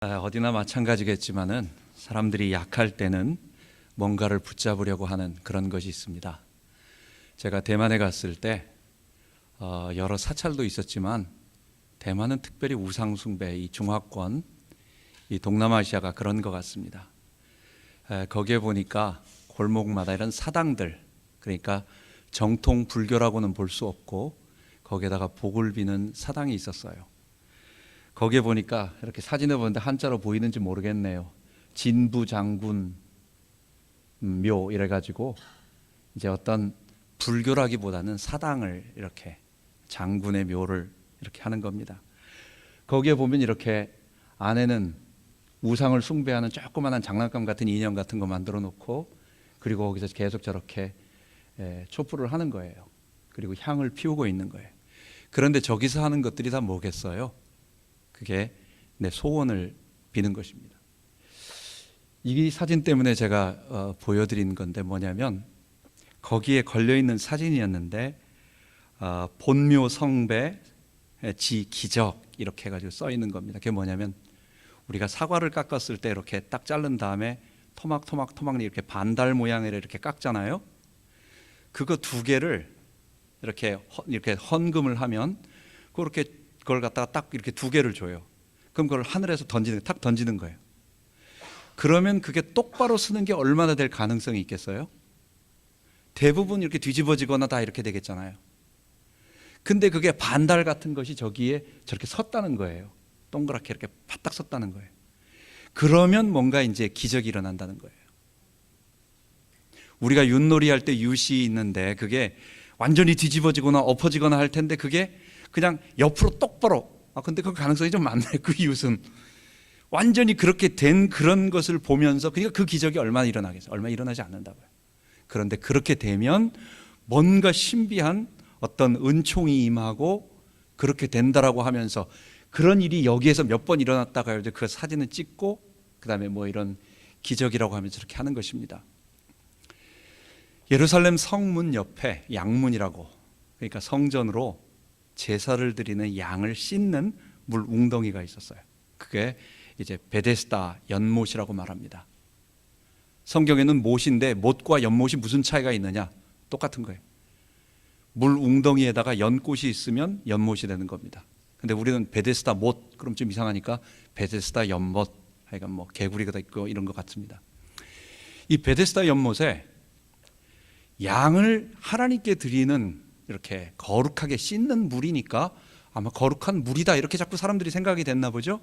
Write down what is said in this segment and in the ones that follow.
어디나 마찬가지겠지만은 사람들이 약할 때는 뭔가를 붙잡으려고 하는 그런 것이 있습니다. 제가 대만에 갔을 때 여러 사찰도 있었지만 대만은 특별히 우상 숭배, 이 중화권, 이 동남아시아가 그런 것 같습니다. 거기에 보니까 골목마다 이런 사당들, 그러니까 정통 불교라고는 볼 수 없고 거기에다가 복을 비는 사당이 있었어요. 거기에 보니까 이렇게 사진을 보는데 한자로 보이는지 모르겠네요. 진부장군 묘 이래가지고 이제 어떤 불교라기보다는 사당을 이렇게 장군의 묘를 이렇게 하는 겁니다. 거기에 보면 이렇게 안에는 우상을 숭배하는 조그마한 장난감 같은 인형 같은 거 만들어 놓고, 그리고 거기서 계속 저렇게 촛불을 하는 거예요. 그리고 향을 피우고 있는 거예요. 그런데 저기서 하는 것들이 다 뭐겠어요? 그게 내 소원을 비는 것입니다. 이 사진 때문에 제가 보여드린 건데 뭐냐면, 거기에 걸려있는 사진이었는데 본묘 성배 지 기적 이렇게 해가지고 써 있는 겁니다. 그게 뭐냐면, 우리가 사과를 깎았을 때 이렇게 딱 자른 다음에 토막토막 이렇게 반달 모양으로 이렇게 깎잖아요. 그거 두 개를 이렇게 헌금을 하면 그걸 갖다가 딱 이렇게 두 개를 줘요. 그럼 그걸 하늘에서 탁 던지는 거예요. 그러면 그게 똑바로 쓰는 게 얼마나 될 가능성이 있겠어요? 대부분 이렇게 뒤집어지거나 다 이렇게 되겠잖아요. 근데 그게 반달 같은 것이 저기에 저렇게 섰다는 거예요. 동그랗게 이렇게 바닥 섰다는 거예요. 그러면 뭔가 이제 기적이 일어난다는 거예요. 우리가 윷놀이 할 때 윷이 있는데 그게 완전히 뒤집어지거나 엎어지거나 할 텐데 그게 그냥 옆으로 똑바로, 근데 그 가능성이 좀 많네. 그 윷은 완전히 그렇게 된 그런 것을 보면서, 그러니까 그 기적이 얼마나 일어나겠어요? 얼마 일어나지 않는다고요. 그런데 그렇게 되면 뭔가 신비한 어떤 은총이 임하고 그렇게 된다라고 하면서, 그런 일이 여기에서 몇 번 일어났다가 이제 그 사진을 찍고 그다음에 뭐 이런 기적이라고 하면서 이렇게 하는 것입니다. 예루살렘 성문 옆에 양문이라고, 그러니까 성전으로 제사를 드리는 양을 씻는 물 웅덩이가 있었어요. 그게 이제 베데스다 연못이라고 말합니다. 성경에는 못인데 못과 연못이 무슨 차이가 있느냐? 똑같은 거예요. 물 웅덩이에다가 연꽃이 있으면 연못이 되는 겁니다. 근데 우리는 베데스다 못, 그럼 좀 이상하니까 베데스다 연못, 하여간 뭐 개구리가 있고 이런 것 같습니다. 이 베데스다 연못에 양을 하나님께 드리는, 이렇게 거룩하게 씻는 물이니까 아마 거룩한 물이다 이렇게 자꾸 사람들이 생각이 됐나 보죠.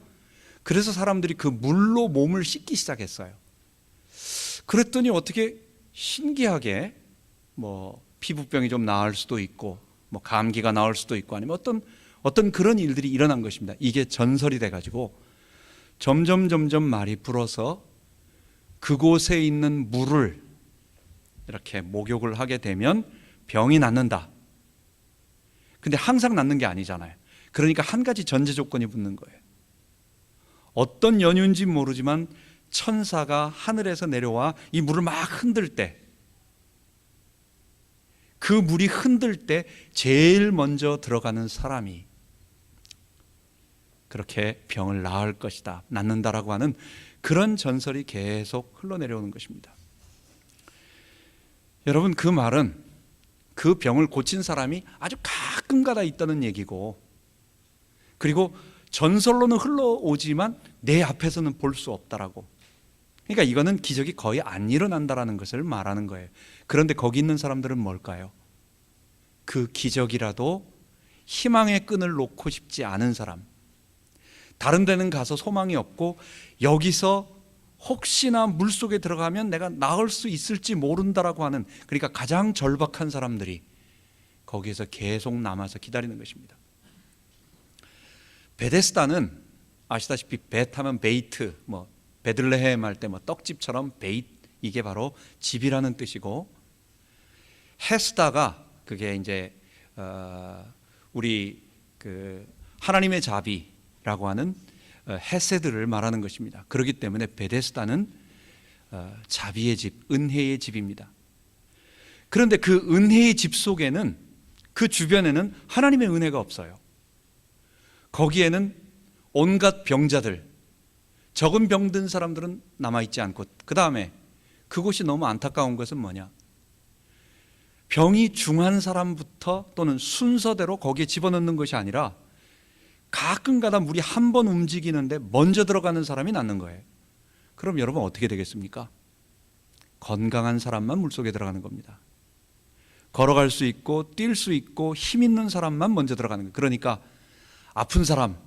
그래서 사람들이 그 물로 몸을 씻기 시작했어요. 그랬더니 어떻게 신기하게 뭐 피부병이 좀 나을 수도 있고 뭐 감기가 나을 수도 있고 아니면 어떤 그런 일들이 일어난 것입니다. 이게 전설이 돼가지고 점점 말이 불어서 그곳에 있는 물을 이렇게 목욕을 하게 되면 병이 낫는다. 근데 항상 낫는 게 아니잖아요. 그러니까 한 가지 전제 조건이 붙는 거예요. 어떤 연유인지 모르지만 천사가 하늘에서 내려와 이 물을 막 흔들 때, 그 물이 흔들 때 제일 먼저 들어가는 사람이 그렇게 병을 나을 것이다, 낫는다라고 하는 그런 전설이 계속 흘러내려오는 것입니다. 여러분, 그 말은 그 병을 고친 사람이 아주 가끔가다 있다는 얘기고, 그리고 전설로는 흘러오지만 내 앞에서는 볼 수 없다라고. 그러니까 이거는 기적이 거의 안 일어난다라는 것을 말하는 거예요. 그런데 거기 있는 사람들은 뭘까요? 그 기적이라도 희망의 끈을 놓고 싶지 않은 사람, 다른 데는 가서 소망이 없고 여기서 혹시나 물속에 들어가면 내가 나을 수 있을지 모른다라고 하는, 그러니까 가장 절박한 사람들이 거기에서 계속 남아서 기다리는 것입니다. 베데스다는 아시다시피 벳 하면 베이트, 뭐 베들레헴 할 때 뭐 떡집처럼 베이트, 이게 바로 집이라는 뜻이고, 헤스다가 그게 이제 우리 그 하나님의 자비라고 하는 헤세드를 말하는 것입니다. 그렇기 때문에 베데스다는 자비의 집, 은혜의 집입니다. 그런데 그 은혜의 집 속에는, 그 주변에는 하나님의 은혜가 없어요. 거기에는 온갖 병자들, 적은 병든 사람들은 남아있지 않고, 그 다음에 그곳이 너무 안타까운 것은 뭐냐, 병이 중한 사람부터 또는 순서대로 거기에 집어넣는 것이 아니라 가끔가다 물이 한 번 움직이는데 먼저 들어가는 사람이 낫는 거예요. 그럼 여러분 어떻게 되겠습니까? 건강한 사람만 물속에 들어가는 겁니다. 걸어갈 수 있고 뛸 수 있고 힘 있는 사람만 먼저 들어가는 거예요. 그러니까 아픈 사람,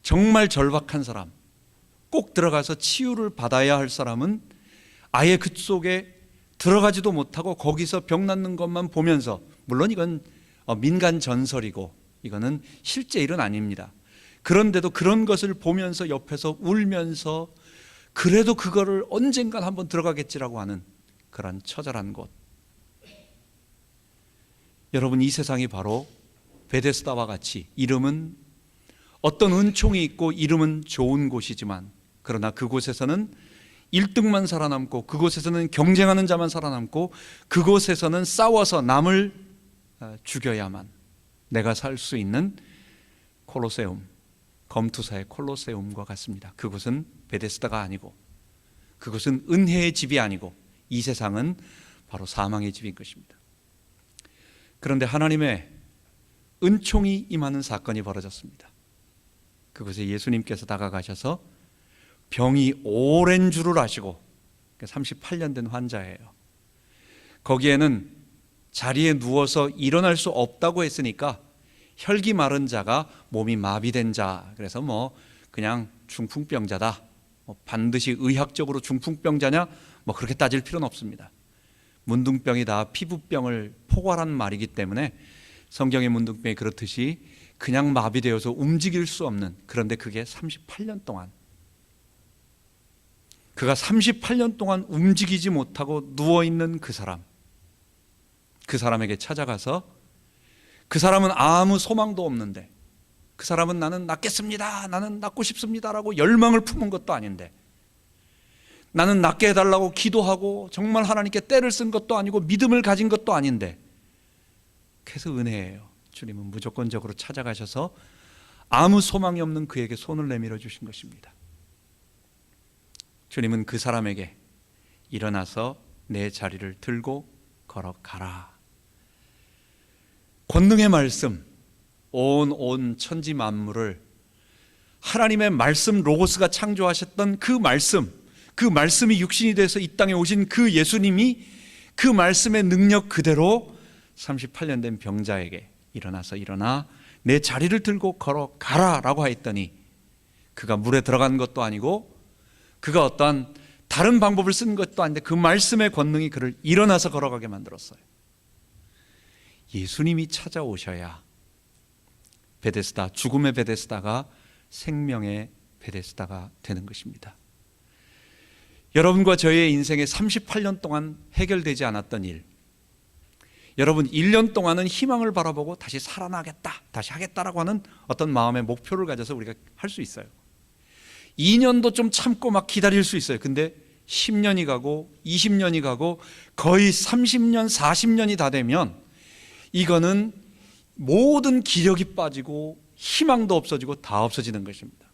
정말 절박한 사람, 꼭 들어가서 치유를 받아야 할 사람은 아예 그쪽에 들어가지도 못하고 거기서 병 낫는 것만 보면서, 물론 이건 민간 전설이고 이거는 실제 일은 아닙니다. 그런데도 그런 것을 보면서 옆에서 울면서 그래도 그거를 언젠간 한번 들어가겠지라고 하는 그런 처절한 곳. 여러분, 이 세상이 바로 베데스다와 같이 이름은 어떤 은총이 있고 이름은 좋은 곳이지만, 그러나 그곳에서는 1등만 살아남고, 그곳에서는 경쟁하는 자만 살아남고, 그곳에서는 싸워서 남을 죽여야만 내가 살 수 있는 콜로세움, 검투사의 콜로세움과 같습니다. 그곳은 베데스다가 아니고, 그곳은 은혜의 집이 아니고, 이 세상은 바로 사망의 집인 것입니다. 그런데 하나님의 은총이 임하는 사건이 벌어졌습니다. 그곳에 예수님께서 다가가셔서 병이 오랜 줄을 아시고, 38년 된 환자예요. 거기에는 자리에 누워서 일어날 수 없다고 했으니까 혈기 마른 자가 몸이 마비된 자, 그래서 그냥 중풍병자다, 반드시 의학적으로 중풍병자냐 그렇게 따질 필요는 없습니다. 문둥병이 다 피부병을 포괄한 말이기 때문에 성경의 문둥병이 그렇듯이 그냥 마비되어서 움직일 수 없는, 그런데 그게 38년 동안, 그가 38년 동안 움직이지 못하고 누워있는 그 사람에게 찾아가서, 그 사람은 아무 소망도 없는데, 그 사람은 나는 낫겠습니다, 나는 낫고 싶습니다라고 열망을 품은 것도 아닌데, 나는 낫게 해달라고 기도하고 정말 하나님께 때를 쓴 것도 아니고 믿음을 가진 것도 아닌데, 그래서 은혜예요. 주님은 무조건적으로 찾아가셔서 아무 소망이 없는 그에게 손을 내밀어 주신 것입니다. 주님은 그 사람에게 일어나서 내 자리를 들고 걸어가라. 권능의 말씀, 온 천지 만물을 하나님의 말씀 로고스가 창조하셨던 그 말씀이 육신이 돼서 이 땅에 오신 그 예수님이 그 말씀의 능력 그대로 38년 된 병자에게 일어나 내 자리를 들고 걸어가라 라고 하였더니, 그가 물에 들어간 것도 아니고 그가 어떠한 다른 방법을 쓴 것도 아닌데 그 말씀의 권능이 그를 일어나서 걸어가게 만들었어요. 예수님이 찾아오셔야 베데스다, 죽음의 베데스다가 생명의 베데스다가 되는 것입니다. 여러분과 저의 인생에 38년 동안 해결되지 않았던 일, 여러분 1년 동안은 희망을 바라보고 다시 살아나겠다, 다시 하겠다라고 하는 어떤 마음의 목표를 가져서 우리가 할 수 있어요. 2년도 좀 참고 기다릴 수 있어요. 근데 10년이 가고 20년이 가고 거의 30년, 40년이 다 되면 이거는 모든 기력이 빠지고 희망도 없어지고 다 없어지는 것입니다.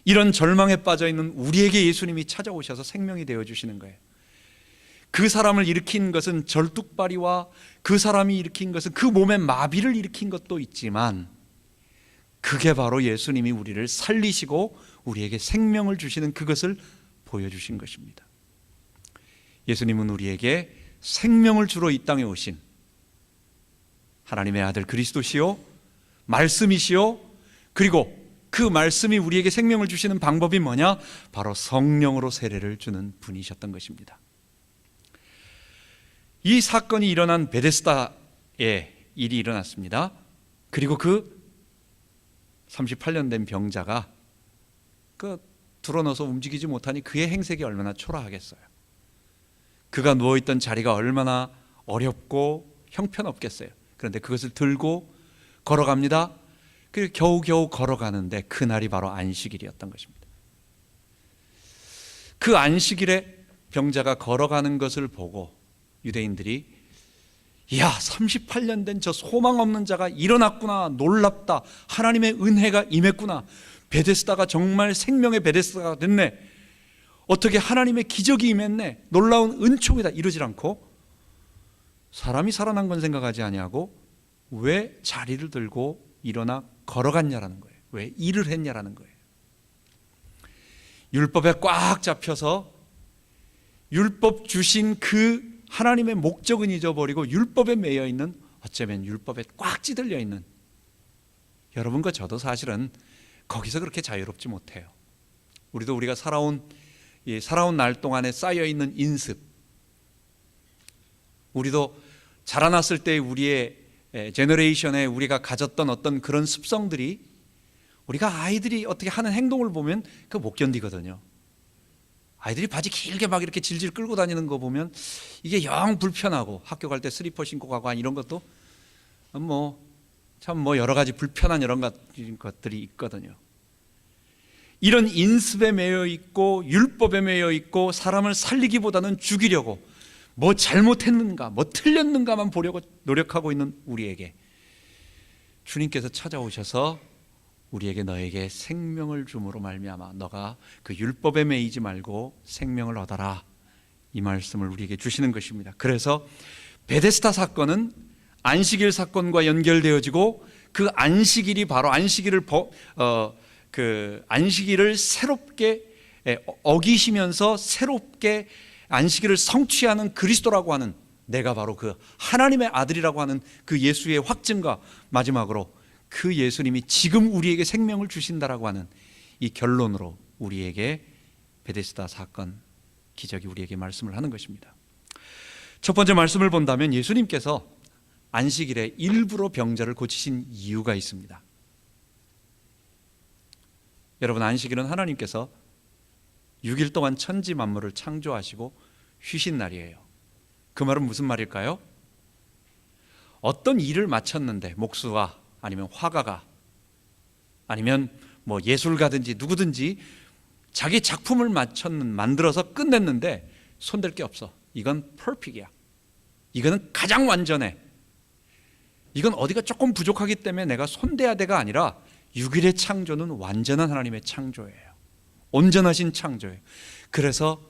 이런 절망에 빠져 있는 우리에게 예수님이 찾아오셔서 생명이 되어 주시는 거예요. 그 사람을 일으킨 것은 절뚝발이와 그 사람이 일으킨 것은 그 몸의 마비를 일으킨 것도 있지만, 그게 바로 예수님이 우리를 살리시고 우리에게 생명을 주시는 그것을 보여주신 것입니다. 예수님은 우리에게 생명을 주러 이 땅에 오신 하나님의 아들 그리스도시요, 말씀이시요, 그리고 그 말씀이 우리에게 생명을 주시는 방법이 뭐냐? 바로 성령으로 세례를 주는 분이셨던 것입니다. 이 사건이 일어난 베데스다에 일이 일어났습니다. 그리고 그 38년 된 병자가 드러눠서 움직이지 못하니 그의 행색이 얼마나 초라하겠어요. 그가 누워있던 자리가 얼마나 어렵고 형편없겠어요. 그런데 그것을 들고 걸어갑니다. 그리고 겨우겨우 걸어가는데 그날이 바로 안식일이었던 것입니다. 그 안식일에 병자가 걸어가는 것을 보고 유대인들이, 이야, 38년 된 저 소망 없는 자가 일어났구나, 놀랍다, 하나님의 은혜가 임했구나, 베데스다가 정말 생명의 베데스다가 됐네, 어떻게 하나님의 기적이 임했네, 놀라운 은총이다, 이러질 않고 사람이 살아난 건 생각하지 아니하고 왜 자리를 들고 일어나 걸어갔냐라는 거예요. 왜 일을 했냐라는 거예요. 율법에 꽉 잡혀서 율법 주신 그 하나님의 목적은 잊어버리고 율법에 매여 있는, 어쩌면 율법에 꽉 찌들려 있는 여러분과 저도 사실은 거기서 그렇게 자유롭지 못해요. 우리가 살아온 날 동안에 쌓여 있는 인습, 우리도 자라났을 때 우리의 제너레이션에 우리가 가졌던 어떤 그런 습성들이, 우리가 아이들이 어떻게 하는 행동을 보면 그거 못 견디거든요. 아이들이 바지 길게 막 이렇게 질질 끌고 다니는 거 보면 이게 영 불편하고, 학교 갈 때 슬리퍼 신고 가고 이런 것도 참 여러 가지 불편한 이런 것들이 있거든요. 이런 인습에 매여 있고 율법에 매여 있고 사람을 살리기보다는 죽이려고 뭐 잘못했는가, 뭐 틀렸는가만 보려고 노력하고 있는 우리에게 주님께서 찾아오셔서 우리에게 너에게 생명을 줌으로 말미암아 너가 그 율법에 매이지 말고 생명을 얻어라, 이 말씀을 우리에게 주시는 것입니다. 그래서 베데스다 사건은 안식일 사건과 연결되어지고, 그 안식일이 바로 안식일을 새롭게 어기시면서 새롭게 안식일을 성취하는 그리스도라고 하는, 내가 바로 그 하나님의 아들이라고 하는 그 예수의 확증과 마지막으로 그 예수님이 지금 우리에게 생명을 주신다라고 하는 이 결론으로 우리에게 베데스다 사건 기적이 우리에게 말씀을 하는 것입니다. 첫 번째 말씀을 본다면 예수님께서 안식일에 일부러 병자를 고치신 이유가 있습니다. 여러분, 안식일은 하나님께서 6일 동안 천지 만물을 창조하시고 쉬신 날이에요. 그 말은 무슨 말일까요? 어떤 일을 마쳤는데, 목수가 아니면 화가가 아니면 예술가든지 누구든지 자기 작품을 만들어서 끝냈는데 손댈 게 없어. 이건 퍼펙트야. 이거는 가장 완전해. 이건 어디가 조금 부족하기 때문에 내가 손대야 돼가 아니라 6일의 창조는 완전한 하나님의 창조예요. 온전하신 창조예요. 그래서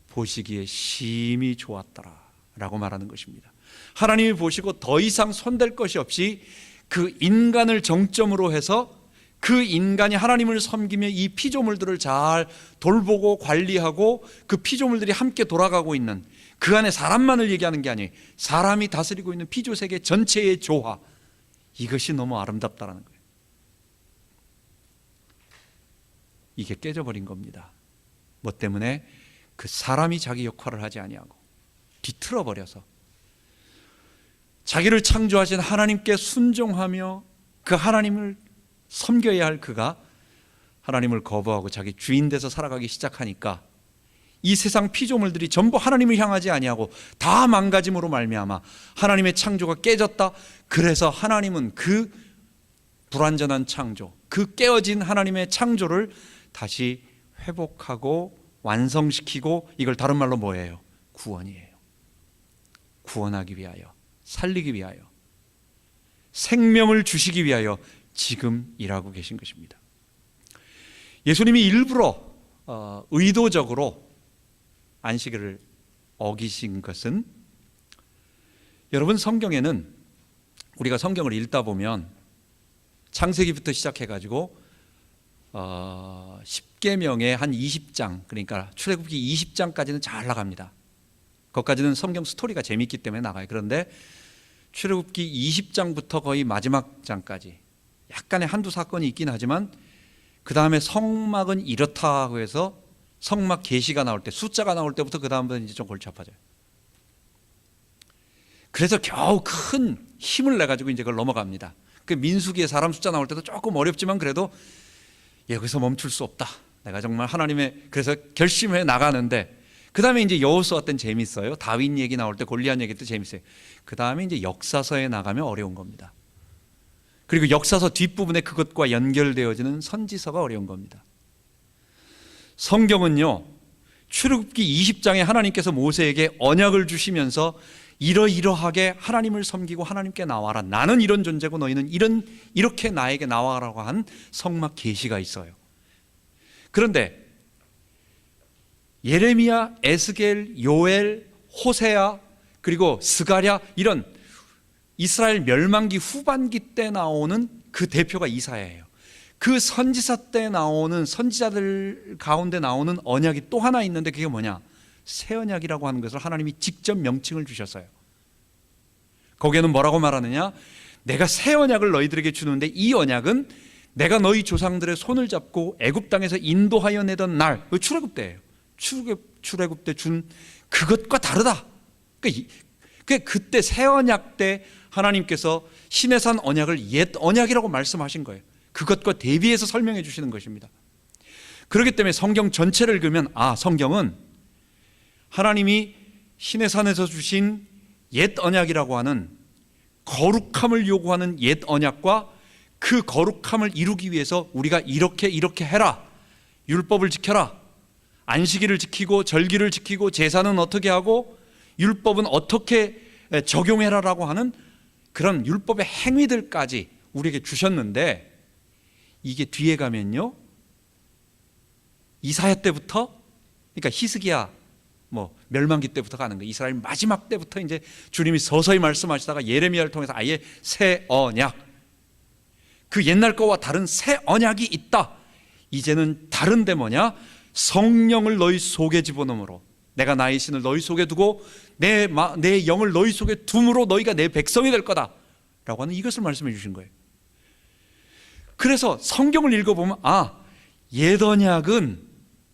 보시기에 심히 좋았더라 라고 말하는 것입니다. 하나님이 보시고 더 이상 손댈 것이 없이 그 인간을 정점으로 해서 그 인간이 하나님을 섬기며 이 피조물들을 잘 돌보고 관리하고 그 피조물들이 함께 돌아가고 있는, 그 안에 사람만을 얘기하는 게 아니에요. 사람이 다스리고 있는 피조세계 전체의 조화, 이것이 너무 아름답다라는 거예요. 이게 깨져버린 겁니다. 뭐 때문에? 그 사람이 자기 역할을 하지 아니하고 뒤틀어버려서 자기를 창조하신 하나님께 순종하며 그 하나님을 섬겨야 할 그가 하나님을 거부하고 자기 주인 돼서 살아가기 시작하니까 이 세상 피조물들이 전부 하나님을 향하지 아니하고 다 망가짐으로 말미암아 하나님의 창조가 깨졌다. 그래서 하나님은 그 불완전한 창조, 그 깨어진 하나님의 창조를 다시 회복하고 완성시키고, 이걸 다른 말로 뭐예요? 구원이에요. 구원하기 위하여, 살리기 위하여, 생명을 주시기 위하여 지금 일하고 계신 것입니다. 예수님이 일부러 의도적으로 안식일을 어기신 것은, 여러분, 성경에는 우리가 성경을 읽다 보면 창세기부터 시작해가지고 10계명의 한 20장, 그러니까 출애굽기 20장까지는 잘 나갑니다. 거기까지는 성경 스토리가 재미있기 때문에 나가요. 그런데 출애굽기 20장부터 거의 마지막 장까지 약간의 한두 사건이 있긴 하지만, 그 다음에 성막은 이렇다고 해서 성막 계시가 나올 때, 숫자가 나올 때부터 그 다음부터는 이제 좀 골치 아파져요. 그래서 겨우 큰 힘을 내가지고 이제 그걸 넘어갑니다. 그 민수기에 사람 숫자 나올 때도 조금 어렵지만 그래도 여기서 멈출 수 없다. 내가 정말 하나님의, 그래서 결심해 나가는데, 그 다음에 이제 여호수아 때는 재밌어요. 다윗 얘기 나올 때, 골리앗 얘기 때 재밌어요. 그 다음에 이제 역사서에 나가면 어려운 겁니다. 그리고 역사서 뒷부분에 그것과 연결되어지는 선지서가 어려운 겁니다. 성경은요, 출애굽기 20장에 하나님께서 모세에게 언약을 주시면서 이러이러하게 하나님을 섬기고 하나님께 나와라. 나는 이런 존재고 너희는 이렇게 나에게 나와라고 한 성막 계시가 있어요. 그런데 예레미야, 에스겔, 요엘, 호세아 그리고 스가랴 이런 이스라엘 멸망기 후반기 때 나오는 그 대표가 이사야예요. 그 선지사 때 나오는 선지자들 가운데 나오는 언약이 또 하나 있는데 그게 뭐냐? 새 언약이라고 하는 것을 하나님이 직접 명칭을 주셨어요. 거기에는 뭐라고 말하느냐? 내가 새 언약을 너희들에게 주는데 이 언약은 내가 너희 조상들의 손을 잡고 애굽 땅에서 인도하여 내던 날, 출애굽 때예요. 출애굽 때 준 그것과 다르다. 그때 새 언약 때 하나님께서 시내산 언약을 옛 언약이라고 말씀하신 거예요. 그것과 대비해서 설명해 주시는 것입니다. 그렇기 때문에 성경 전체를 읽으면 성경은 하나님이 시내산에서 주신 옛 언약이라고 하는 거룩함을 요구하는 옛 언약과 그 거룩함을 이루기 위해서 우리가 이렇게 해라, 율법을 지켜라, 안식일을 지키고 절기를 지키고 제사는 어떻게 하고 율법은 어떻게 적용해라라고 하는 그런 율법의 행위들까지 우리에게 주셨는데, 이게 뒤에 가면요 이사야 때부터, 그러니까 히스기야 멸망기 때부터 가는 거예요. 이스라엘 마지막 때부터 이제 주님이 서서히 말씀하시다가 예레미야를 통해서 아예 새 언약, 그 옛날 거와 다른 새 언약이 있다. 이제는 다른데 뭐냐? 성령을 너희 속에 집어넣음으로, 내가 나의 신을 너희 속에 두고 내 영을 너희 속에 둠으로 너희가 내 백성이 될 거다 라고 하는 이것을 말씀해 주신 거예요. 그래서 성경을 읽어보면 옛 언약은,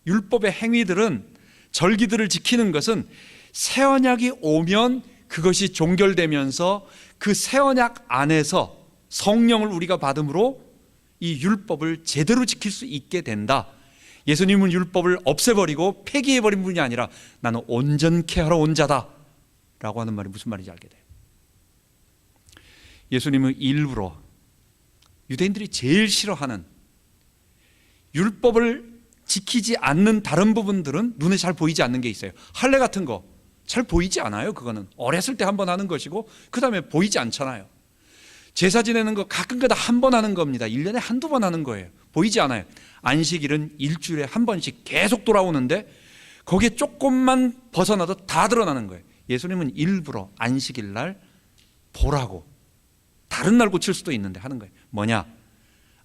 율법의 행위들은, 절기들을 지키는 것은 새 언약이 오면 그것이 종결되면서 그 새 언약 안에서 성령을 우리가 받음으로 이 율법을 제대로 지킬 수 있게 된다. 예수님은 율법을 없애버리고 폐기해버린 분이 아니라 나는 온전케 하러 온 자다 라고 하는 말이 무슨 말인지 알게 돼요. 예수님은 일부러 유대인들이 제일 싫어하는 율법을 지키지 않는 다른 부분들은 눈에 잘 보이지 않는 게 있어요. 할례 같은 거 잘 보이지 않아요. 그거는 어렸을 때 한 번 하는 것이고 그 다음에 보이지 않잖아요. 제사 지내는 거 가끔가다 한 번 하는 겁니다. 1년에 한두 번 하는 거예요. 보이지 않아요. 안식일은 일주일에 한 번씩 계속 돌아오는데 거기에 조금만 벗어나도 다 드러나는 거예요. 예수님은 일부러 안식일 날 보라고, 다른 날 고칠 수도 있는데 하는 거예요. 뭐냐?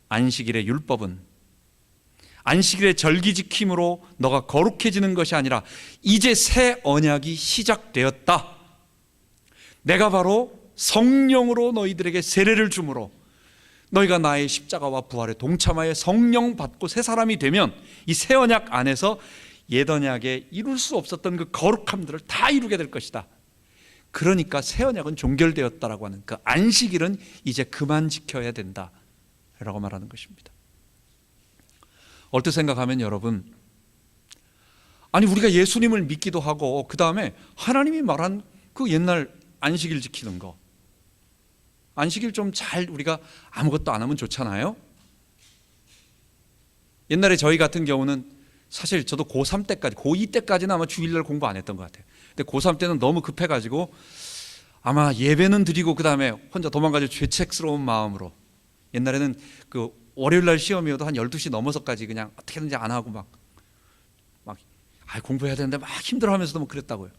안식일의 율법은, 안식일의 절기 지킴으로 너가 거룩해지는 것이 아니라 이제 새 언약이 시작되었다. 내가 바로 성령으로 너희들에게 세례를 주므로 너희가 나의 십자가와 부활에 동참하여 성령 받고 새 사람이 되면 이 새 언약 안에서 옛 언약에 이룰 수 없었던 그 거룩함들을 다 이루게 될 것이다. 그러니까 새 언약은 종결되었다라고 하는 그 안식일은 이제 그만 지켜야 된다 라고 말하는 것입니다. 얼핏 생각하면 여러분, 아니 우리가 예수님을 믿기도 하고 그 다음에 하나님이 말한 그 옛날 안식일 지키는 거, 안식일 좀 잘 우리가 아무것도 안 하면 좋잖아요. 옛날에 저희 같은 경우는 사실 저도 고3 때까지, 고2 때까지는 아마 주일날 공부 안 했던 것 같아요. 근데 고3 때는 너무 급해가지고 아마 예배는 드리고 그 다음에 혼자 도망가서 죄책스러운 마음으로, 옛날에는 그 월요일날 시험이어도 한 12시 넘어서까지 그냥 어떻게든지 안 하고 막 공부해야 되는데 막 힘들어하면서도 그랬다고요.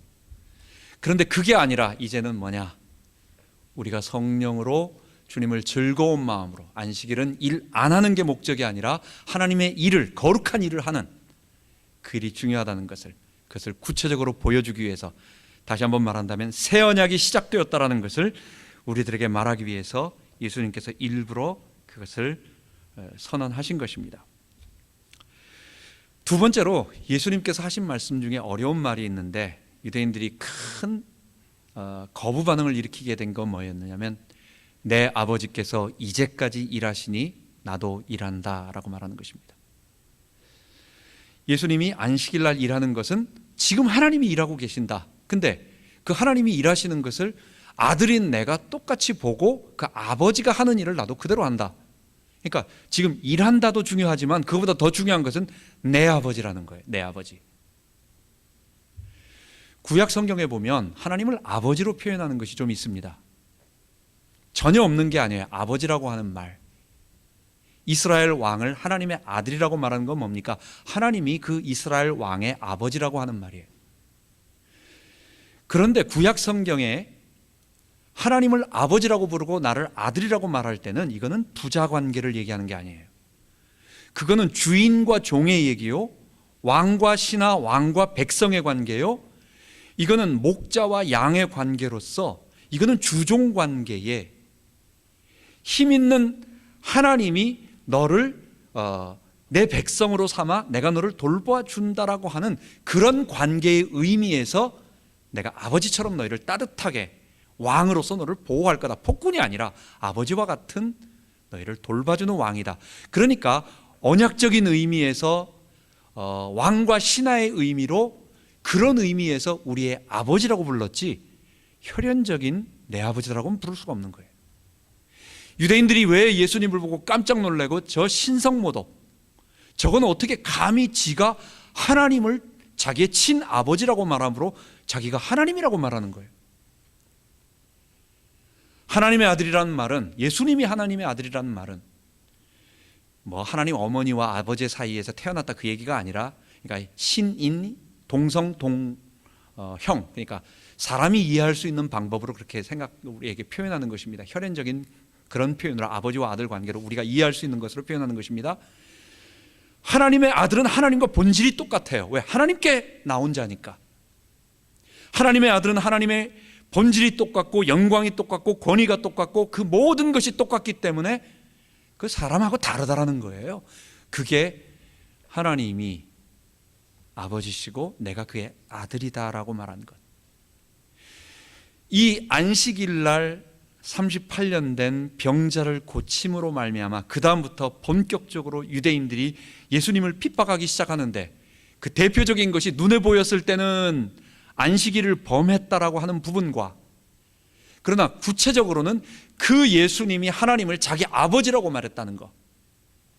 그런데 그게 아니라 이제는 뭐냐? 우리가 성령으로 주님을 즐거운 마음으로, 안식일은 일 안 하는 게 목적이 아니라 하나님의 일을, 거룩한 일을 하는 그 일이 중요하다는 것을, 그것을 구체적으로 보여주기 위해서, 다시 한번 말한다면 새 언약이 시작되었다라는 것을 우리들에게 말하기 위해서 예수님께서 일부러 그것을 선언하신 것입니다. 두 번째로 예수님께서 하신 말씀 중에 어려운 말이 있는데 유대인들이 큰 거부 반응을 일으키게 된 건 뭐였느냐면, 내 아버지께서 이제까지 일하시니 나도 일한다 라고 말하는 것입니다. 예수님이 안식일 날 일하는 것은 지금 하나님이 일하고 계신다. 근데 그 하나님이 일하시는 것을 아들인 내가 똑같이 보고 그 아버지가 하는 일을 나도 그대로 한다. 그러니까 지금 일한다도 중요하지만 그것보다 더 중요한 것은 내 아버지라는 거예요. 내 아버지. 구약 성경에 보면 하나님을 아버지로 표현하는 것이 좀 있습니다. 전혀 없는 게 아니에요. 아버지라고 하는 말. 이스라엘 왕을 하나님의 아들이라고 말하는 건 뭡니까? 하나님이 그 이스라엘 왕의 아버지라고 하는 말이에요. 그런데 구약 성경에 하나님을 아버지라고 부르고 나를 아들이라고 말할 때는 이거는 부자 관계를 얘기하는 게 아니에요. 그거는 주인과 종의 얘기요, 왕과 신하, 왕과 백성의 관계요, 이거는 목자와 양의 관계로서 이거는 주종 관계에 힘 있는 하나님이 너를 내 백성으로 삼아 내가 너를 돌봐준다라고 하는 그런 관계의 의미에서 내가 아버지처럼 너희를 따뜻하게 왕으로서 너를 보호할 거다. 폭군이 아니라 아버지와 같은 너희를 돌봐주는 왕이다. 그러니까 언약적인 의미에서 왕과 신하의 의미로 그런 의미에서 우리의 아버지라고 불렀지 혈연적인 내 아버지라고는 부를 수가 없는 거예요. 유대인들이 왜 예수님을 보고 깜짝 놀라고 저 신성모독, 저건 어떻게 감히 지가 하나님을 자기의 친아버지라고 말함으로 자기가 하나님이라고 말하는 거예요. 하나님의 아들이라는 말은, 예수님이 하나님의 아들이라는 말은 뭐 하나님 어머니와 아버지 사이에서 태어났다 그 얘기가 아니라, 그러니까 신인 동성 형, 그러니까 사람이 이해할 수 있는 방법으로 그렇게 우리에게 표현하는 것입니다. 혈연적인 그런 표현으로 아버지와 아들 관계로 우리가 이해할 수 있는 것으로 표현하는 것입니다. 하나님의 아들은 하나님과 본질이 똑같아요. 왜? 하나님께 나온 자니까. 하나님의 아들은 하나님의 본질이 똑같고 영광이 똑같고 권위가 똑같고 그 모든 것이 똑같기 때문에 그 사람하고 다르다라는 거예요. 그게 하나님이 아버지시고 내가 그의 아들이다라고 말한 것. 이 안식일 날 38년 된 병자를 고침으로 말미암아 그 다음부터 본격적으로 유대인들이 예수님을 핍박하기 시작하는데, 그 대표적인 것이 눈에 보였을 때는 안식일을 범했다라고 하는 부분과, 그러나 구체적으로는 그 예수님이 하나님을 자기 아버지라고 말했다는 것,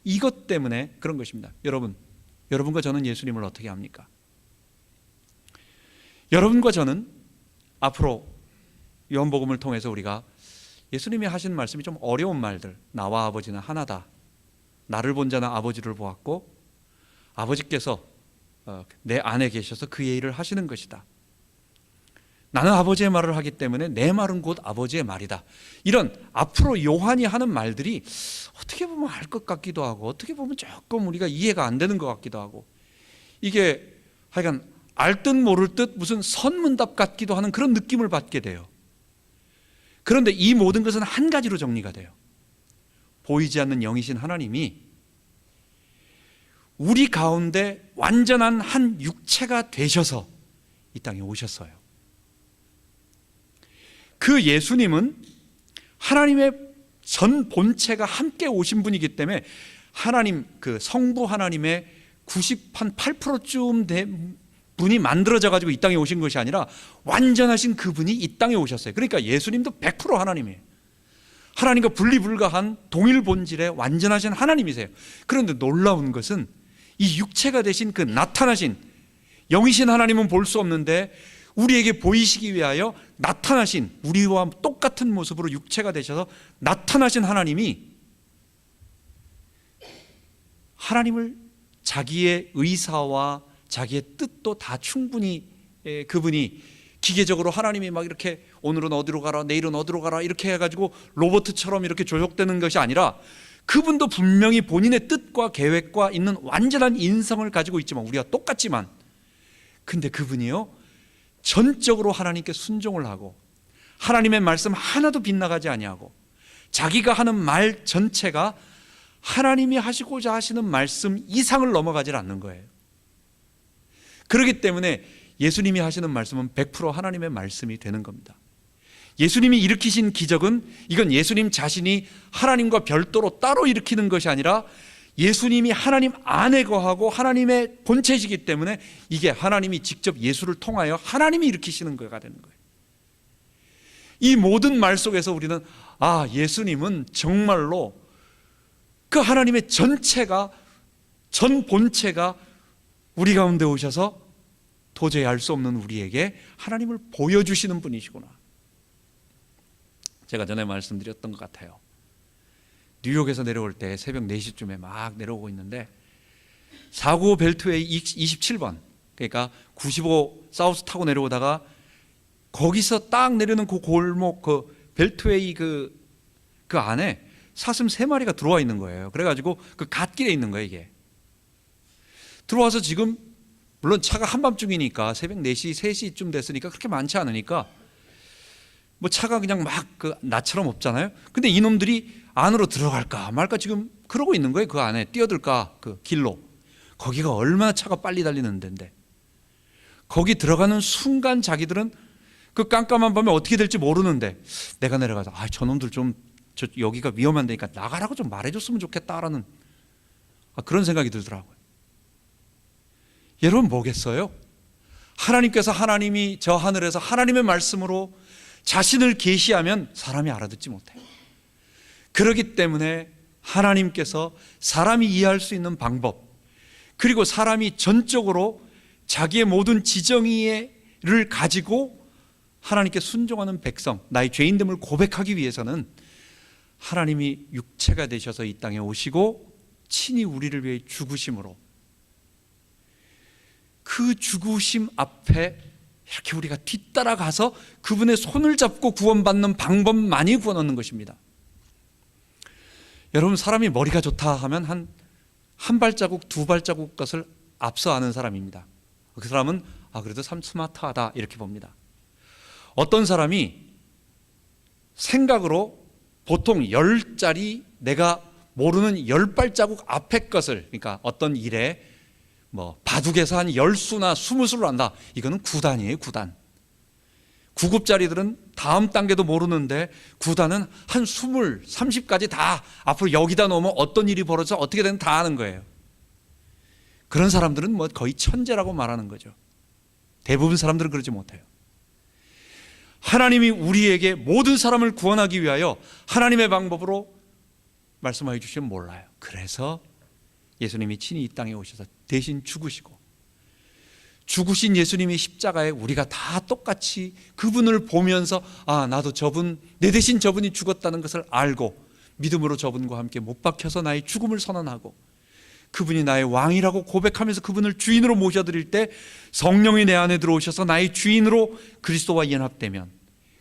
이것 때문에 그런 것입니다. 여러분과 저는 예수님을 어떻게 합니까? 여러분과 저는 앞으로 요한복음을 통해서 우리가 예수님이 하신 말씀이 좀 어려운 말들, 나와 아버지는 하나다, 나를 본 자는 아버지를 보았고 아버지께서 내 안에 계셔서 그의 일을 하시는 것이다, 나는 아버지의 말을 하기 때문에 내 말은 곧 아버지의 말이다, 이런 앞으로 요한이 하는 말들이 어떻게 보면 알 것 같기도 하고 어떻게 보면 조금 우리가 이해가 안 되는 것 같기도 하고, 이게 하여간 알 듯 모를 듯 무슨 선문답 같기도 하는 그런 느낌을 받게 돼요. 그런데 이 모든 것은 한 가지로 정리가 돼요. 보이지 않는 영이신 하나님이 우리 가운데 완전한 한 육체가 되셔서 이 땅에 오셨어요. 그 예수님은 하나님의 전 본체가 함께 오신 분이기 때문에 하나님, 그 성부 하나님의 98%쯤 된 분이 만들어져 가지고 이 땅에 오신 것이 아니라 완전하신 그분이 이 땅에 오셨어요. 그러니까 예수님도 100% 하나님이에요. 하나님과 분리불가한 동일 본질의 완전하신 하나님이세요. 그런데 놀라운 것은 이 육체가 되신 그 나타나신 영이신 하나님은 볼 수 없는데 우리에게 보이시기 위하여 나타나신, 우리와 똑같은 모습으로 육체가 되셔서 나타나신 하나님이 하나님을 자기의 의사와 자기의 뜻도 다 충분히, 그분이 기계적으로 하나님이 막 이렇게 오늘은 어디로 가라 내일은 어디로 가라 이렇게 해가지고 로봇처럼 이렇게 조작되는 것이 아니라, 그분도 분명히 본인의 뜻과 계획과 있는 완전한 인성을 가지고 있지만, 우리가 똑같지만, 근데 그분이요 전적으로 하나님께 순종을 하고 하나님의 말씀 하나도 빗나가지 아니하고 자기가 하는 말 전체가 하나님이 하시고자 하시는 말씀 이상을 넘어가질 않는 거예요. 그렇기 때문에 예수님이 하시는 말씀은 100% 하나님의 말씀이 되는 겁니다. 예수님이 일으키신 기적은 이건 예수님 자신이 하나님과 별도로 따로 일으키는 것이 아니라 예수님이 하나님 안에 거하고 하나님의 본체이기 때문에 이게 하나님이 직접 예수를 통하여 하나님이 일으키시는 거가 되는 거예요. 이 모든 말 속에서 우리는 예수님은 정말로 그 하나님의 전체가, 전 본체가 우리 가운데 오셔서 도저히 알 수 없는 우리에게 하나님을 보여주시는 분이시구나. 제가 전에 말씀드렸던 것 같아요. 뉴욕에서 내려올 때 새벽 4시쯤에 막 내려오고 있는데 495 벨트웨이 27번, 그러니까 95 사우스 타고 내려오다가 거기서 딱 내리는 그 골목, 그 벨트웨이 그 안에 사슴 3마리가 들어와 있는 거예요. 그래가지고 그 갓길에 있는 거예요. 이게 들어와서 지금 물론 차가 한밤중이니까 새벽 4시, 3시쯤 됐으니까 그렇게 많지 않으니까 뭐 차가 그냥 막 그 나처럼 없잖아요. 근데 이놈들이 안으로 들어갈까 말까 지금 그러고 있는 거예요. 그 안에 뛰어들까 그 길로. 거기가 얼마나 차가 빨리 달리는 데인데 거기 들어가는 순간 자기들은 그 깜깜한 밤에 어떻게 될지 모르는데 내가 내려가서 저놈들 좀 여기가 위험한 데니까 나가라고 좀 말해줬으면 좋겠다라는 그런 생각이 들더라고요. 여러분 뭐겠어요? 하나님이 저 하늘에서 하나님의 말씀으로 자신을 계시하면 사람이 알아듣지 못해요. 그렇기 때문에 하나님께서 사람이 이해할 수 있는 방법, 그리고 사람이 전적으로 자기의 모든 지정의를 가지고 하나님께 순종하는 백성, 나의 죄인됨을 고백하기 위해서는 하나님이 육체가 되셔서 이 땅에 오시고 친히 우리를 위해 죽으심으로 그 죽으심 앞에 이렇게 우리가 뒤따라가서 그분의 손을 잡고 구원받는 방법만이 구원 얻는 것입니다. 여러분, 사람이 머리가 좋다 하면 한 발자국, 2발자국 것을 앞서 아는 사람입니다. 그 사람은 그래도 참 스마트하다 이렇게 봅니다. 어떤 사람이 생각으로 보통 10짜리 내가 모르는 10발자국 앞의 것을, 그러니까 어떤 일에 바둑에서 한 10수나 20수를 안다. 이거는 9단이에요, 9단. 9급짜리들은 다음 단계도 모르는데 9단은 한 20, 30까지 다 앞으로 여기다 놓으면 어떤 일이 벌어져 어떻게 되는 다 아는 거예요. 그런 사람들은 거의 천재라고 말하는 거죠. 대부분 사람들은 그러지 못해요. 하나님이 우리에게 모든 사람을 구원하기 위하여 하나님의 방법으로 말씀하여 주시면 몰라요. 그래서 예수님이 친히 이 땅에 오셔서 대신 죽으신 예수님의 십자가에 우리가 다 똑같이 그분을 보면서 나도 내 대신 저분이 죽었다는 것을 알고 믿음으로 저분과 함께 못 박혀서 나의 죽음을 선언하고 그분이 나의 왕이라고 고백하면서 그분을 주인으로 모셔드릴 때 성령이 내 안에 들어오셔서 나의 주인으로 그리스도와 연합되면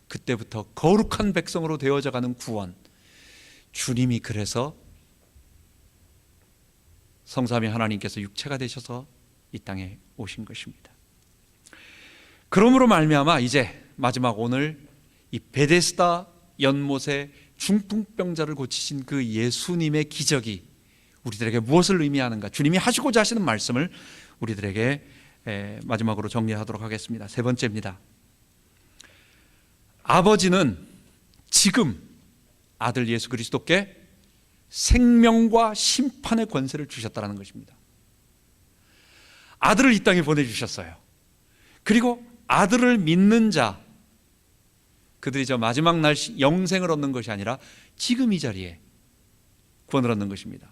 그때부터 거룩한 백성으로 되어져가는 구원, 주님이 그래서 성삼위 하나님께서 육체가 되셔서 이 땅에 오신 것입니다. 그러므로 말미암아 이제 마지막 오늘 이 베데스다 연못의 중풍병자를 고치신 그 예수님의 기적이 우리들에게 무엇을 의미하는가, 주님이 하시고자 하시는 말씀을 우리들에게 마지막으로 정리하도록 하겠습니다. 세 번째입니다. 아버지는 지금 아들 예수 그리스도께 생명과 심판의 권세를 주셨다는 것입니다. 아들을 이 땅에 보내주셨어요. 그리고 아들을 믿는 자, 그들이 저 마지막 날 영생을 얻는 것이 아니라 지금 이 자리에 구원을 얻는 것입니다.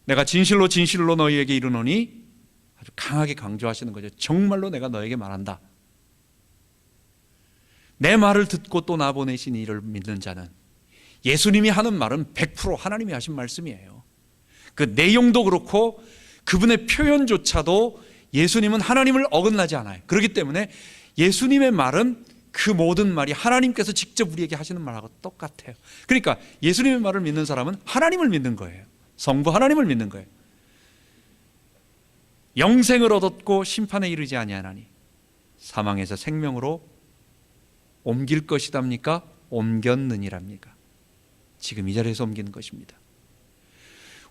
내가 진실로 진실로 너희에게 이르노니, 아주 강하게 강조하시는 거죠. 정말로 내가 너에게 말한다. 내 말을 듣고 또 나 보내신 이를 믿는 자는, 예수님이 하는 말은 100% 하나님이 하신 말씀이에요. 그 내용도 그렇고 그분의 표현조차도 예수님은 하나님을 어긋나지 않아요. 그렇기 때문에 예수님의 말은 그 모든 말이 하나님께서 직접 우리에게 하시는 말하고 똑같아요. 그러니까 예수님의 말을 믿는 사람은 하나님을 믿는 거예요. 성부 하나님을 믿는 거예요. 영생을 얻었고 심판에 이르지 아니하나니 사망에서 생명으로 옮길 것이답니까? 옮겼느니랍니까? 지금 이 자리에서 옮기는 것입니다.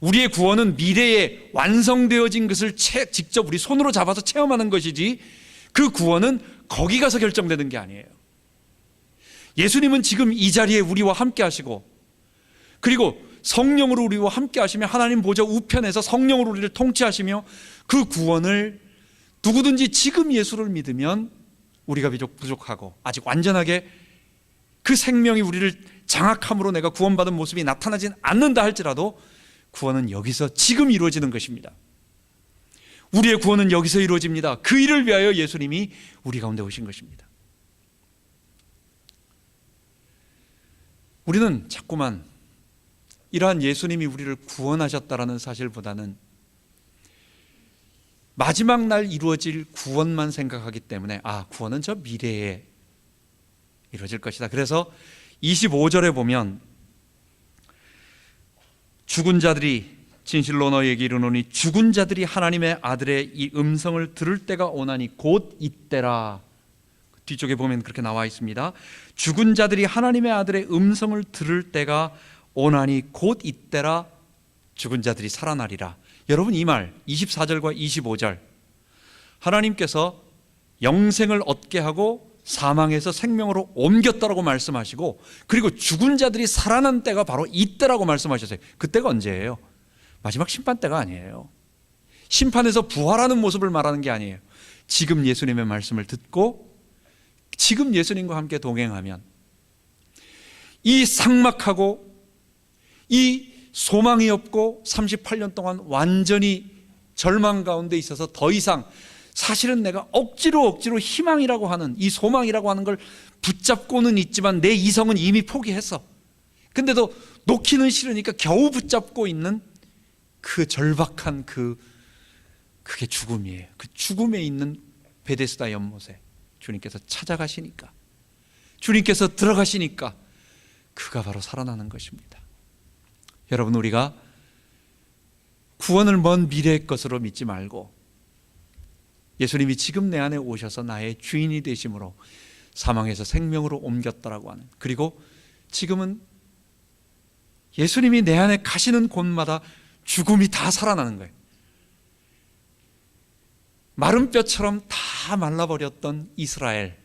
우리의 구원은 미래에 완성되어진 것을 직접 우리 손으로 잡아서 체험하는 것이지, 그 구원은 거기 가서 결정되는 게 아니에요. 예수님은 지금 이 자리에 우리와 함께 하시고, 그리고 성령으로 우리와 함께 하시며 하나님 보좌 우편에서 성령으로 우리를 통치하시며, 그 구원을 누구든지 지금 예수를 믿으면 우리가 비록 부족하고 아직 완전하게 그 생명이 우리를 장악함으로 내가 구원받은 모습이 나타나진 않는다 할지라도 구원은 여기서 지금 이루어지는 것입니다. 우리의 구원은 여기서 이루어집니다. 그 일을 위하여 예수님이 우리 가운데 오신 것입니다. 우리는 자꾸만 이러한 예수님이 우리를 구원하셨다라는 사실보다는 마지막 날 이루어질 구원만 생각하기 때문에 구원은 저 미래에 이루어질 것이다. 그래서 25절에 보면 죽은 자들이 진실로 너희에게 이르노니 죽은 자들이 하나님의 아들의 이 음성을 들을 때가 오나니 곧 이때라. 뒤쪽에 보면 그렇게 나와 있습니다. 죽은 자들이 하나님의 아들의 음성을 들을 때가 오나니 곧 이때라. 죽은 자들이 살아나리라. 여러분, 이 말 24절과 25절 하나님께서 영생을 얻게 하고 사망에서 생명으로 옮겼다라고 말씀하시고, 그리고 죽은 자들이 살아난 때가 바로 이때라고 말씀하셨어요. 그때가 언제예요? 마지막 심판 때가 아니에요. 심판에서 부활하는 모습을 말하는 게 아니에요. 지금 예수님의 말씀을 듣고 지금 예수님과 함께 동행하면 이 삭막하고 이 소망이 없고 38년 동안 완전히 절망 가운데 있어서 더 이상 사실은 내가 억지로 희망이라고 하는 이 소망이라고 하는 걸 붙잡고는 있지만 내 이성은 이미 포기했어. 근데도 놓기는 싫으니까 겨우 붙잡고 있는 그 절박한 그게 죽음이에요. 그 죽음에 있는 베데스다 연못에 주님께서 찾아가시니까, 주님께서 들어가시니까 그가 바로 살아나는 것입니다. 여러분, 우리가 구원을 먼 미래의 것으로 믿지 말고 예수님이 지금 내 안에 오셔서 나의 주인이 되심으로 사망에서 생명으로 옮겼다라고 하는, 그리고 지금은 예수님이 내 안에 가시는 곳마다 죽음이 다 살아나는 거예요. 마른 뼈처럼 다 말라버렸던 이스라엘,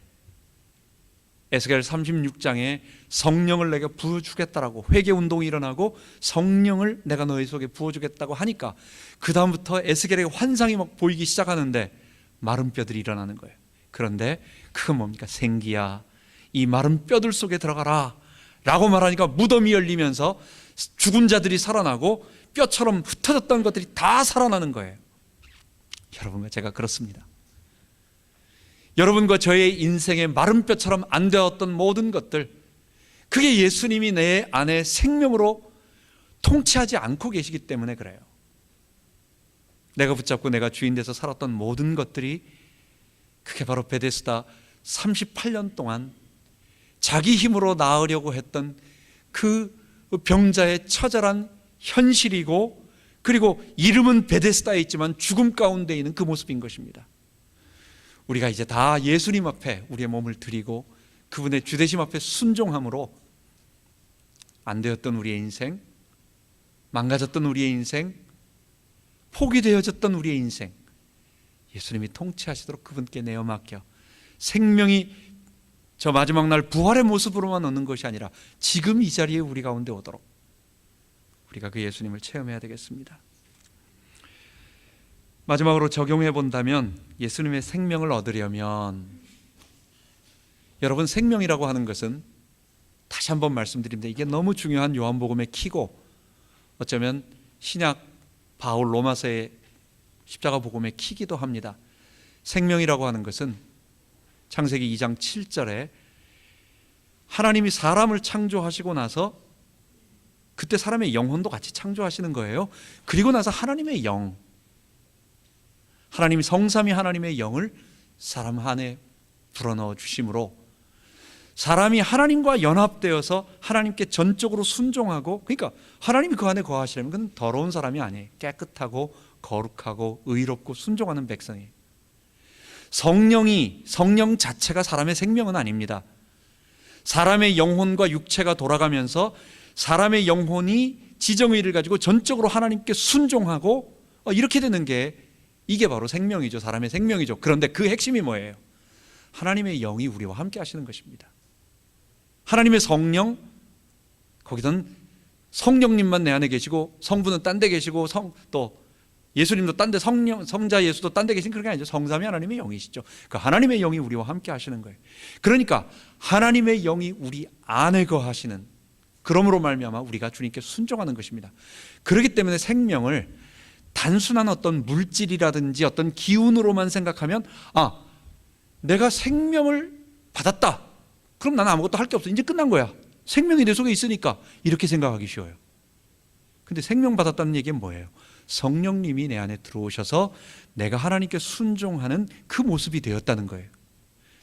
에스겔 36장에 성령을 내게 부어주겠다라고 회개운동이 일어나고 성령을 내가 너희 속에 부어주겠다고 하니까 그 다음부터 에스겔의 환상이 막 보이기 시작하는데 마른 뼈들이 일어나는 거예요. 그런데 그건 뭡니까? 생기야, 이 마른 뼈들 속에 들어가라 라고 말하니까 무덤이 열리면서 죽은 자들이 살아나고 뼈처럼 흩어졌던 것들이 다 살아나는 거예요. 여러분과 제가 그렇습니다. 여러분과 저의 인생의 마른 뼈처럼 안 되었던 모든 것들, 그게 예수님이 내 안에 생명으로 통치하지 않고 계시기 때문에 그래요. 내가 붙잡고 내가 주인 돼서 살았던 모든 것들이 그게 바로 베데스다 38년 동안 자기 힘으로 나으려고 했던 그 병자의 처절한 현실이고, 그리고 이름은 베데스다에 있지만 죽음 가운데 있는 그 모습인 것입니다. 우리가 이제 다 예수님 앞에 우리의 몸을 드리고 그분의 주되심 앞에 순종함으로 안 되었던 우리의 인생, 망가졌던 우리의 인생, 포기되어졌던 우리의 인생, 예수님이 통치하시도록 그분께 내어 맡겨 생명이 저 마지막 날 부활의 모습으로만 얻는 것이 아니라 지금 이 자리에 우리 가운데 오도록 우리가 그 예수님을 체험해야 되겠습니다. 마지막으로 적용해 본다면, 예수님의 생명을 얻으려면, 여러분, 생명이라고 하는 것은 다시 한번 말씀드립니다. 이게 너무 중요한 요한복음의 키고 어쩌면 신약 바울 로마서의 십자가 복음의 키기도 합니다. 생명이라고 하는 것은 창세기 2장 7절에 하나님이 사람을 창조하시고 나서 그때 사람의 영혼도 같이 창조하시는 거예요. 그리고 나서 하나님의 영, 하나님이 성삼위 하나님의 영을 사람 안에 불어넣어 주심으로 사람이 하나님과 연합되어서 하나님께 전적으로 순종하고, 그러니까 하나님이 그 안에 거하시려면 그건 더러운 사람이 아니에요. 깨끗하고 거룩하고 의롭고 순종하는 백성이에요. 성령 자체가 사람의 생명은 아닙니다. 사람의 영혼과 육체가 돌아가면서 사람의 영혼이 지정의를 가지고 전적으로 하나님께 순종하고 이렇게 되는 게, 이게 바로 생명이죠. 사람의 생명이죠. 그런데 그 핵심이 뭐예요? 하나님의 영이 우리와 함께 하시는 것입니다. 하나님의 성령, 거기선 성령님만 내 안에 계시고 성부는 딴 데 계시고 또 예수님도 딴 데, 성자 예수도 딴 데 계신, 그런 게 아니죠. 성삼위 하나님의 영이시죠. 그 하나님의 영이 우리와 함께 하시는 거예요. 그러니까 하나님의 영이 우리 안에 거하시는, 그러므로 말미암아 우리가 주님께 순종하는 것입니다. 그렇기 때문에 생명을 단순한 어떤 물질이라든지 어떤 기운으로만 생각하면, 내가 생명을 받았다, 그럼 나는 아무것도 할 게 없어, 이제 끝난 거야, 생명이 내 속에 있으니까, 이렇게 생각하기 쉬워요. 근데 생명 받았다는 얘기는 뭐예요? 성령님이 내 안에 들어오셔서 내가 하나님께 순종하는 그 모습이 되었다는 거예요.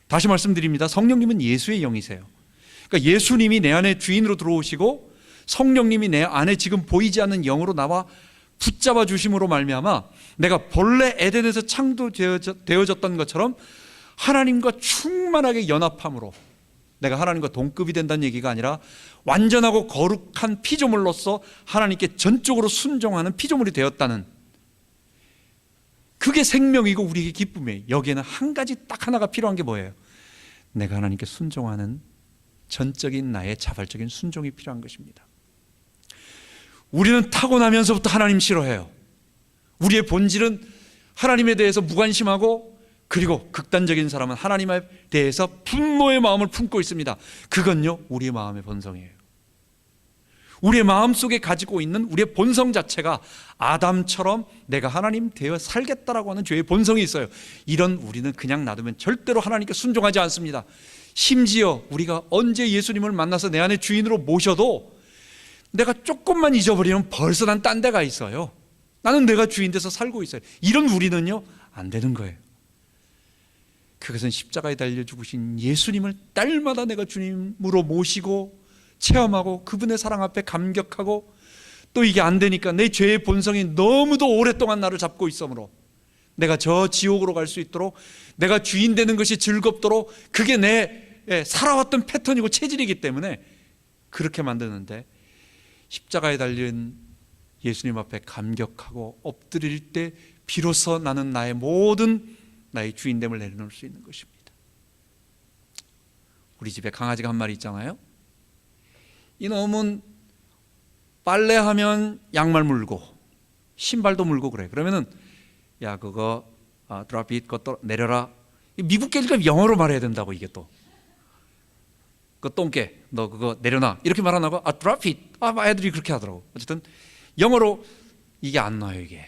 다시 말씀드립니다. 성령님은 예수의 영이세요. 그러니까 예수님이 내 안에 주인으로 들어오시고 성령님이 내 안에 지금 보이지 않는 영으로 나와 붙잡아 주심으로 말미암아 내가 본래 에덴에서 창조되어졌던 것처럼 하나님과 충만하게 연합함으로 내가 하나님과 동급이 된다는 얘기가 아니라 완전하고 거룩한 피조물로서 하나님께 전적으로 순종하는 피조물이 되었다는, 그게 생명이고 우리에게 기쁨이에요. 여기에는 한 가지 딱 하나가 필요한 게 뭐예요? 내가 하나님께 순종하는 전적인 나의 자발적인 순종이 필요한 것입니다. 우리는 타고나면서부터 하나님 싫어해요. 우리의 본질은 하나님에 대해서 무관심하고, 그리고 극단적인 사람은 하나님에 대해서 분노의 마음을 품고 있습니다. 그건요, 우리의 마음의 본성이에요. 우리의 마음속에 가지고 있는 우리의 본성 자체가 아담처럼 내가 하나님 되어 살겠다라고 하는 죄의 본성이 있어요. 이런 우리는 그냥 놔두면 절대로 하나님께 순종하지 않습니다. 심지어 우리가 언제 예수님을 만나서 내 안에 주인으로 모셔도 내가 조금만 잊어버리면 벌써 난 딴 데가 있어요. 나는 내가 주인 돼서 살고 있어요. 이런 우리는요, 안 되는 거예요. 그것은 십자가에 달려 죽으신 예수님을 날마다 내가 주님으로 모시고 체험하고 그분의 사랑 앞에 감격하고, 또 이게 안 되니까 내 죄의 본성이 너무도 오랫동안 나를 잡고 있으므로 내가 저 지옥으로 갈 수 있도록, 내가 주인 되는 것이 즐겁도록, 그게 내 살아왔던 패턴이고 체질이기 때문에 그렇게 만드는데, 십자가에 달린 예수님 앞에 감격하고 엎드릴 때 비로소 나는 나의 모든 나의 주인됨을 내려놓을 수 있는 것입니다. 우리 집에 강아지가 한 마리 있잖아요. 이놈은 빨래하면 양말 물고 신발도 물고 그래. 그러면은 야 그거 drop it, 그거 내려라. 미국 개니까 영어로 말해야 된다고. 이게 또 그 똥개 너 그거 내려놔 이렇게 말 안 하고 drop it. 애들이 그렇게 하더라고. 어쨌든 영어로 이게 안 나와요. 이게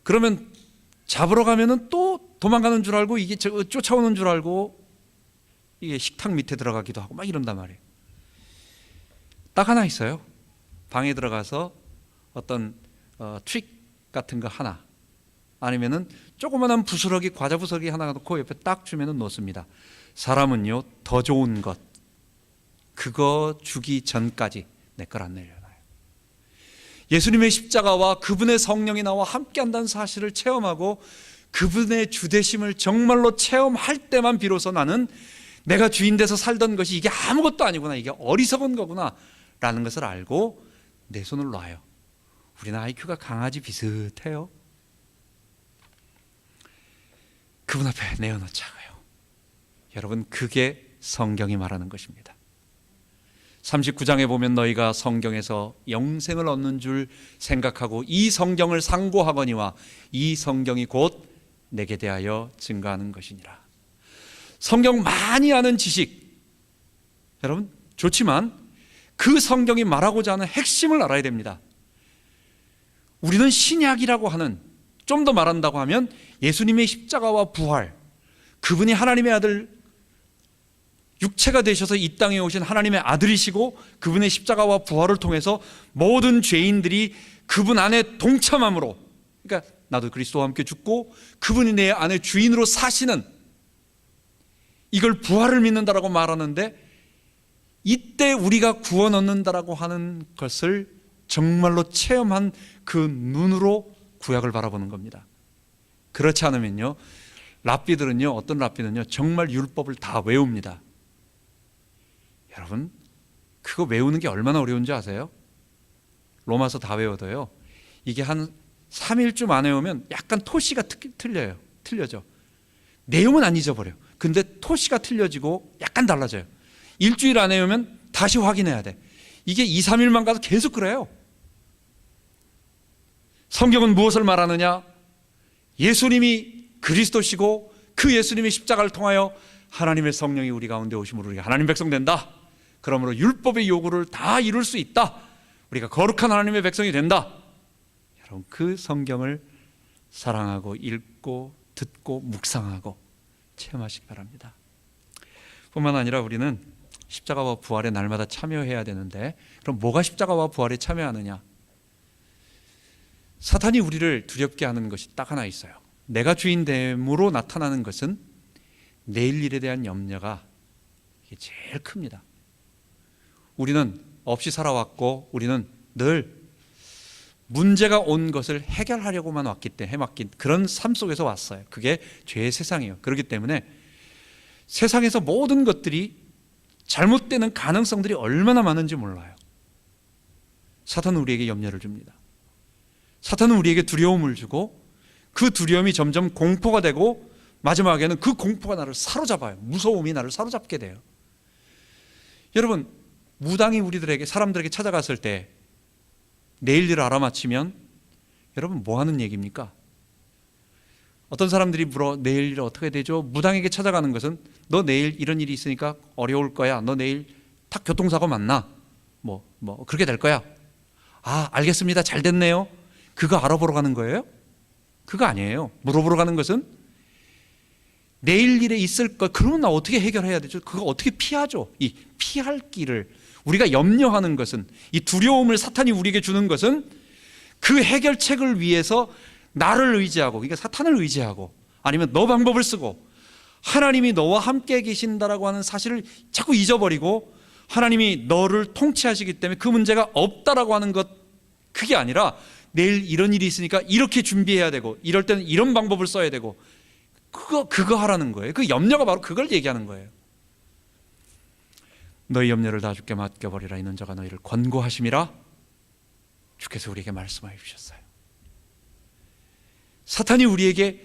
그러면 잡으러 가면은 또 도망가는 줄 알고, 이게 쫓아오는 줄 알고 이게 식탁 밑에 들어가기도 하고 막 이런단 말이에요. 딱 하나 있어요. 방에 들어가서 어떤 트릭 같은 거 하나, 아니면은 조그만한 부스러기, 과자 부스러기 하나 놓고 옆에 딱 주면은 놓습니다. 사람은요, 더 좋은 것 그거 주기 전까지 내 걸 안 내려놔요. 예수님의 십자가와 그분의 성령이 나와 함께한다는 사실을 체험하고 그분의 주되심을 정말로 체험할 때만 비로소 나는 내가 주인 돼서 살던 것이 이게 아무것도 아니구나, 이게 어리석은 거구나 라는 것을 알고 내 손을 놔요. 우리는 IQ가 강아지 비슷해요. 그분 앞에 내어놓자고요. 여러분, 그게 성경이 말하는 것입니다. 39장에 보면 너희가 성경에서 영생을 얻는 줄 생각하고 이 성경을 상고하거니와 이 성경이 곧 내게 대하여 증거하는 것이니라. 성경 많이 아는 지식, 여러분 좋지만 그 성경이 말하고자 하는 핵심을 알아야 됩니다. 우리는 신약이라고 하는, 좀 더 말한다고 하면 예수님의 십자가와 부활, 그분이 하나님의 아들, 육체가 되셔서 이 땅에 오신 하나님의 아들이시고 그분의 십자가와 부활을 통해서 모든 죄인들이 그분 안에 동참함으로, 그러니까 나도 그리스도와 함께 죽고 그분이 내 안에 주인으로 사시는, 이걸 부활을 믿는다라고 말하는데, 이때 우리가 구원 얻는다라고 하는 것을 정말로 체험한 그 눈으로 구약을 바라보는 겁니다. 그렇지 않으면요, 랍비들은요, 어떤 랍비는요 정말 율법을 다 외웁니다. 여러분, 그거 외우는 게 얼마나 어려운지 아세요? 로마서 다 외워도요, 이게 한 3일쯤 안 외우면 약간 토시가 틀려져. 내용은 안 잊어버려. 근데 토시가 틀려지고 약간 달라져요. 일주일 안 외우면 다시 확인해야 돼. 이게 2, 3일만 가도 계속 그래요. 성경은 무엇을 말하느냐? 예수님이 그리스도시고 그 예수님의 십자가를 통하여 하나님의 성령이 우리 가운데 오심으로 우리가 하나님 백성 된다. 그러므로 율법의 요구를 다 이룰 수 있다. 우리가 거룩한 하나님의 백성이 된다. 여러분, 그 성경을 사랑하고 읽고 듣고 묵상하고 체험하시기 바랍니다. 뿐만 아니라 우리는 십자가와 부활에 날마다 참여해야 되는데, 그럼 뭐가 십자가와 부활에 참여하느냐? 사탄이 우리를 두렵게 하는 것이 딱 하나 있어요. 내가 주인됨으로 나타나는 것은 내일 일에 대한 염려가 이게 제일 큽니다. 우리는 없이 살아왔고, 우리는 늘 문제가 온 것을 해결하려고만 왔기 때문에 해왔긴 그런 삶 속에서 왔어요. 그게 죄의 세상이에요. 그렇기 때문에 세상에서 모든 것들이 잘못되는 가능성들이 얼마나 많은지 몰라요. 사탄은 우리에게 염려를 줍니다. 사탄은 우리에게 두려움을 주고, 그 두려움이 점점 공포가 되고, 마지막에는 그 공포가 나를 사로잡아요. 무서움이 나를 사로잡게 돼요. 여러분, 무당이 우리들에게, 사람들에게 찾아갔을 때 내일 일을 알아맞히면 여러분 뭐 하는 얘기입니까? 어떤 사람들이 물어, 내일 일 어떻게 되죠? 무당에게 찾아가는 것은 너 내일 이런 일이 있으니까 어려울 거야. 너 내일 탁 교통사고 만나. 뭐 그렇게 될 거야. 아, 알겠습니다. 잘 됐네요. 그거 알아보러 가는 거예요? 그거 아니에요. 물어보러 가는 것은 내일 일에 있을 것, 그러면 나 어떻게 해결해야 되죠? 그거 어떻게 피하죠? 이 피할 길을, 우리가 염려하는 것은, 이 두려움을 사탄이 우리에게 주는 것은 그 해결책을 위해서 나를 의지하고, 그러니까 사탄을 의지하고, 아니면 너 방법을 쓰고, 하나님이 너와 함께 계신다라고 하는 사실을 자꾸 잊어버리고, 하나님이 너를 통치하시기 때문에 그 문제가 없다라고 하는 것, 그게 아니라 내일 이런 일이 있으니까 이렇게 준비해야 되고, 이럴 때는 이런 방법을 써야 되고, 그거 하라는 거예요. 그 염려가 바로 그걸 얘기하는 거예요. 너희 염려를 다 주께 맡겨버리라. 이는 저가 너희를 권고하심이라 주께서 우리에게 말씀하여 주셨어요. 사탄이 우리에게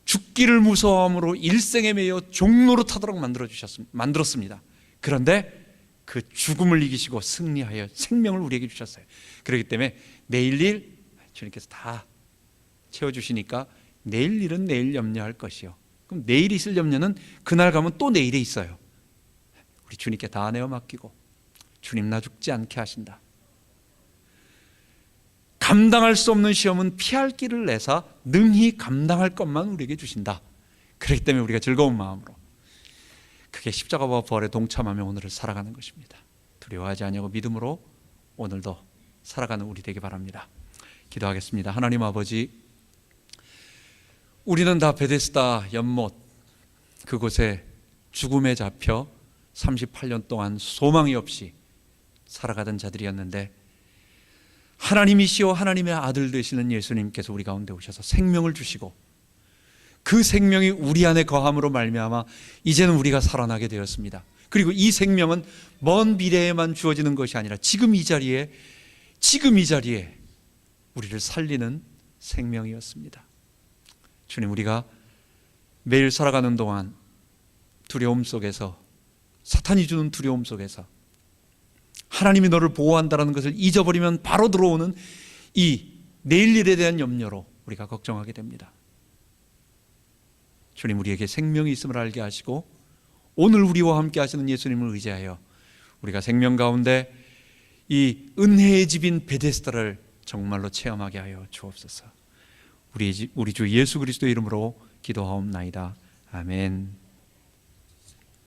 죽기를 무서워함으로 일생에 매여 종로로 타도록 만들었습니다. 그런데 그 죽음을 이기시고 승리하여 생명을 우리에게 주셨어요. 그렇기 때문에 내일 일 주님께서 다 채워주시니까 내일 일은 내일 염려할 것이요. 그럼 내일 있을 염려는 그날 가면 또 내일에 있어요. 우리 주님께 다 내어 맡기고, 주님 나 죽지 않게 하신다. 감당할 수 없는 시험은 피할 길을 내사 능히 감당할 것만 우리에게 주신다. 그렇기 때문에 우리가 즐거운 마음으로, 그게 십자가와 부활에 동참하며 오늘을 살아가는 것입니다. 두려워하지 아니하고 믿음으로 오늘도 살아가는 우리 되기 바랍니다. 기도하겠습니다. 하나님 아버지, 우리는 다 베데스다 연못 그곳에 죽음에 잡혀 38년 동안 소망이 없이 살아가던 자들이었는데, 하나님이시오 하나님의 아들 되시는 예수님께서 우리 가운데 오셔서 생명을 주시고, 그 생명이 우리 안에 거함으로 말미암아 이제는 우리가 살아나게 되었습니다. 그리고 이 생명은 먼 미래에만 주어지는 것이 아니라 지금 이 자리에 우리를 살리는 생명이었습니다. 주님, 우리가 매일 살아가는 동안 두려움 속에서, 사탄이 주는 두려움 속에서 하나님이 너를 보호한다는 것을 잊어버리면 바로 들어오는 이 내일 일에 대한 염려로 우리가 걱정하게 됩니다. 주님, 우리에게 생명이 있음을 알게 하시고 오늘 우리와 함께 하시는 예수님을 의지하여 우리가 생명 가운데 이 은혜의 집인 베데스다를 정말로 체험하게 하여 주옵소서. 우리 주 예수 그리스도의 이름으로 기도하옵나이다. 아멘.